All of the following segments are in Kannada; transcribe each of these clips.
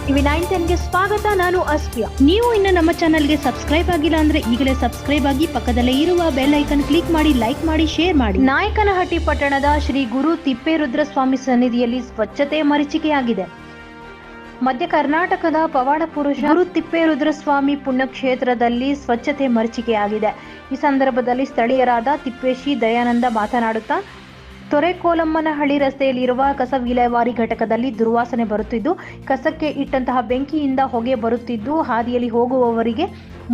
ಟಿವಿ 910ಗೆ ಸ್ವಾಗತ. ನಾನು ಅಸ್ಫಿಯಾ. ನೀವು ಇನ್ನು ನಮ್ಮ ಚಾನೆಲ್ಗೆ ಸಬ್ಸ್ಕ್ರೈಬ್ ಆಗಿಲ್ಲ ಅಂದ್ರೆ ಈಗಲೇ ಸಬ್ಸ್ಕ್ರೈಬ್ ಆಗಿ ಪಕ್ಕದಲ್ಲೇ ಇರುವ ಬೆಲ್ ಐಕನ್ ಕ್ಲಿಕ್ ಮಾಡಿ, ಲೈಕ್ ಮಾಡಿ, ಶೇರ್ ಮಾಡಿ. ನಾಯಕನಹಟ್ಟಿ ಪಟ್ಟಣದ ಶ್ರೀ ಗುರು ತಿಪ್ಪೇರುದ್ರಸ್ವಾಮಿ ಸನ್ನಿಧಿಯಲ್ಲಿ ಸ್ವಚ್ಛತೆ ಮರೀಚಿಕೆಯಾಗಿದೆ. ಮಧ್ಯ ಕರ್ನಾಟಕದ ಪವಾಡ ಪುರುಷ ಗುರು ತಿಪ್ಪೇರುದ್ರಸ್ವಾಮಿ ಪುಣ್ಯಕ್ಷೇತ್ರದಲ್ಲಿ ಸ್ವಚ್ಛತೆ ಮರೀಚಿಕೆಯಾಗಿದೆ. ಈ ಸಂದರ್ಭದಲ್ಲಿ ಸ್ಥಳೀಯರಾದ ತಿಪ್ಪೇಶಿ ದಯಾನಂದ ಮಾತನಾಡುತ್ತಾ, ತೊರೆಕೋಲಮ್ಮನಹಳ್ಳಿ ರಸ್ತೆಯಲ್ಲಿರುವ ಕಸ ವಿಲೇವಾರಿ ಘಟಕದಲ್ಲಿ ದುರ್ವಾಸನೆ ಬರುತ್ತಿದ್ದು, ಕಸಕ್ಕೆ ಇಟ್ಟಂತಹ ಬೆಂಕಿಯಿಂದ ಹೊಗೆ ಬರುತ್ತಿದ್ದು, ಹಾದಿಯಲ್ಲಿ ಹೋಗುವವರಿಗೆ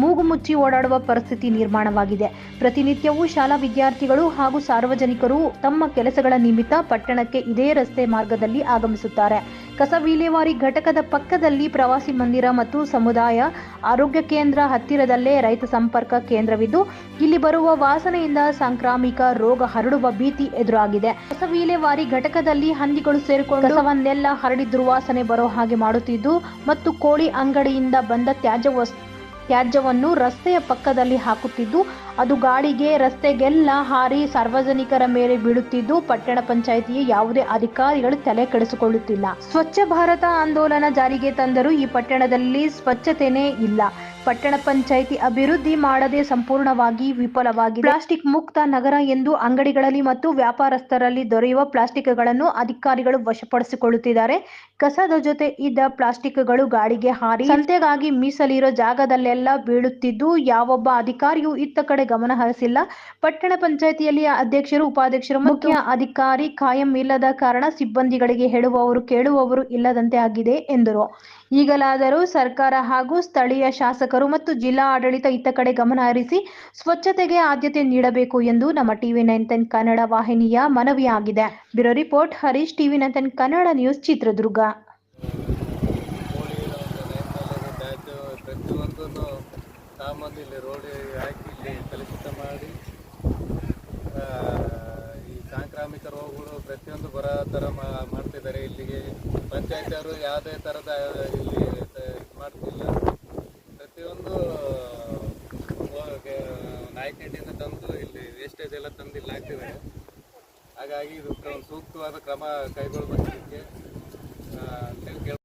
ಮೂಗು ಮುಚ್ಚಿ ಓಡಾಡುವ ಪರಿಸ್ಥಿತಿ ನಿರ್ಮಾಣವಾಗಿದೆ. ಪ್ರತಿನಿತ್ಯವೂ ಶಾಲಾ ವಿದ್ಯಾರ್ಥಿಗಳು ಹಾಗೂ ಸಾರ್ವಜನಿಕರು ತಮ್ಮ ಕೆಲಸಗಳ ನಿಮಿತ್ತ ಪಟ್ಟಣಕ್ಕೆ ಇದೇ ರಸ್ತೆ ಮಾರ್ಗದಲ್ಲಿ ಆಗಮಿಸುತ್ತಾರೆ. ಕಸ ವಿಲೇವಾರಿ ಘಟಕದ ಪಕ್ಕದಲ್ಲಿ ಪ್ರವಾಸಿ ಮಂದಿರ ಮತ್ತು ಸಮುದಾಯ ಆರೋಗ್ಯ ಕೇಂದ್ರ, ಹತ್ತಿರದಲ್ಲೇ ರೈತ ಸಂಪರ್ಕ ಕೇಂದ್ರವಿದ್ದು, ಇಲ್ಲಿ ಬರುವ ವಾಸನೆಯಿಂದ ಸಾಂಕ್ರಾಮಿಕ ರೋಗ ಹರಡುವ ಭೀತಿ ಎದುರಾಗಿದೆ. ಕಸ ವಿಲೇವಾರಿ ಘಟಕದಲ್ಲಿ ಹಂದಿಗಳು ಸೇರಿಕೊಂಡು ಕಸವನ್ನೆಲ್ಲ ಹರಡಿ ದುರ್ವಾಸನೆ ಬರೋ ಹಾಗೆ ಮಾಡುತ್ತಿದ್ದು ಮತ್ತು ಕೋಳಿ ಅಂಗಡಿಯಿಂದ ಬಂದ ತ್ಯಾಜ್ಯವನ್ನು ರಸ್ತೆಯ ಪಕ್ಕದಲ್ಲಿ ಹಾಕುತ್ತಿದ್ದು, ಅದು ಗಾಳಿಗೆ ರಸ್ತೆಗೆಲ್ಲ ಹಾರಿ ಸಾರ್ವಜನಿಕರ ಮೇಲೆ ಬೀಳುತ್ತಿದ್ದು, ಪಟ್ಟಣ ಪಂಚಾಯಿತಿಯ ಯಾವುದೇ ಅಧಿಕಾರಿಗಳು ತಲೆ ಕೆಡಿಸಿಕೊಳ್ಳುತ್ತಿಲ್ಲ. ಸ್ವಚ್ಛ ಭಾರತ ಆಂದೋಲನ ಜಾರಿಗೆ ತಂದರೂ ಈ ಪಟ್ಟಣದಲ್ಲಿ ಸ್ವಚ್ಛತೆನೇ ಇಲ್ಲ. ಪಟ್ಟಣ ಪಂಚಾಯಿತಿ ಅಭಿವೃದ್ಧಿ ಮಾಡದೆ ಸಂಪೂರ್ಣವಾಗಿ ವಿಫಲವಾಗಿದೆ. ಪ್ಲಾಸ್ಟಿಕ್ ಮುಕ್ತ ನಗರ ಎಂದು ಅಂಗಡಿಗಳಲ್ಲಿ ಮತ್ತು ವ್ಯಾಪಾರಸ್ಥರಲ್ಲಿ ದೊರೆಯುವ ಪ್ಲಾಸ್ಟಿಕ್ಗಳನ್ನು ಅಧಿಕಾರಿಗಳು ವಶಪಡಿಸಿಕೊಳ್ಳುತ್ತಿದ್ದಾರೆ. ಕಸದ ಜೊತೆ ಇದ್ದ ಪ್ಲಾಸ್ಟಿಕ್ಗಳು ಗಾಳಿಗೆ ಹಾರಿ ಸಂತೆಗಾಗಿ ಮೀಸಲಿರೋ ಜಾಗದಲ್ಲೆಲ್ಲ ಬೀಳುತ್ತಿದ್ದು, ಯಾವೊಬ್ಬ ಅಧಿಕಾರಿಯೂ ಇತ್ತ ಕಡೆ ಗಮನ ಹರಿಸಿಲ್ಲ. ಪಟ್ಟಣ ಪಂಚಾಯಿತಿಯಲ್ಲಿ ಅಧ್ಯಕ್ಷರು, ಉಪಾಧ್ಯಕ್ಷರು, ಮುಖ್ಯ ಅಧಿಕಾರಿ ಕಾಯಂ ಇಲ್ಲದ ಕಾರಣ ಸಿಬ್ಬಂದಿಗಳಿಗೆ ಹೇಳುವವರು ಕೇಳುವವರು ಇಲ್ಲದಂತೆ ಆಗಿದೆ ಎಂದರು. ಈಗಲಾದರೂ ಸರ್ಕಾರ ಹಾಗೂ ಸ್ಥಳೀಯ ಶಾಸಕರು ಮತ್ತು ಜಿಲ್ಲಾ ಆಡಳಿತ ಇತ್ತ ಕಡೆ ಗಮನ ಹರಿಸಿ ಸ್ವಚ್ಛತೆಗೆ ಆದ್ಯತೆ ನೀಡಬೇಕು ಎಂದು ನಮ್ಮ ಟಿವಿ 910 ಕನ್ನಡ ವಾಹಿನಿಯ ಮನವಿಯಾಗಿದೆ. Bureau report, Harish, TV 910 Kannada news, Chitradurga. ಪ್ರತಿಯೊಂದನ್ನು ಸಾಮಾನ್ಯ ಇಲ್ಲಿ ರೋಡ್ ಹಾಕಿ ಇಲ್ಲಿ ಕಲುಷಿತ ಮಾಡಿ ಈ ಸಾಂಕ್ರಾಮಿಕ ರೋಗಗಳು ಪ್ರತಿಯೊಂದು ಬರೋ ಥರ ಮಾಡ್ತಿದ್ದಾರೆ. ಇಲ್ಲಿಗೆ ಪಂಚಾಯತಿಯವರು ಯಾವುದೇ ಥರದ ಇಲ್ಲಿ ಮಾಡ್ತಿಲ್ಲ. ಪ್ರತಿಯೊಂದು ನಾಯಕಟ್ಟಿಯಿಂದ ತಂದು ಇಲ್ಲಿ ವೇಸ್ಟೇಜ್ ಎಲ್ಲ ತಂದು ಇಲ್ಲಿ ಹಾಕ್ತಿದ್ದಾರೆ. ಹಾಗಾಗಿ ಇದಕ್ಕೆ ಒಂದು ಸೂಕ್ತವಾದ ಕ್ರಮ ಕೈಗೊಳ್ಳಬೇಕಕ್ಕೆ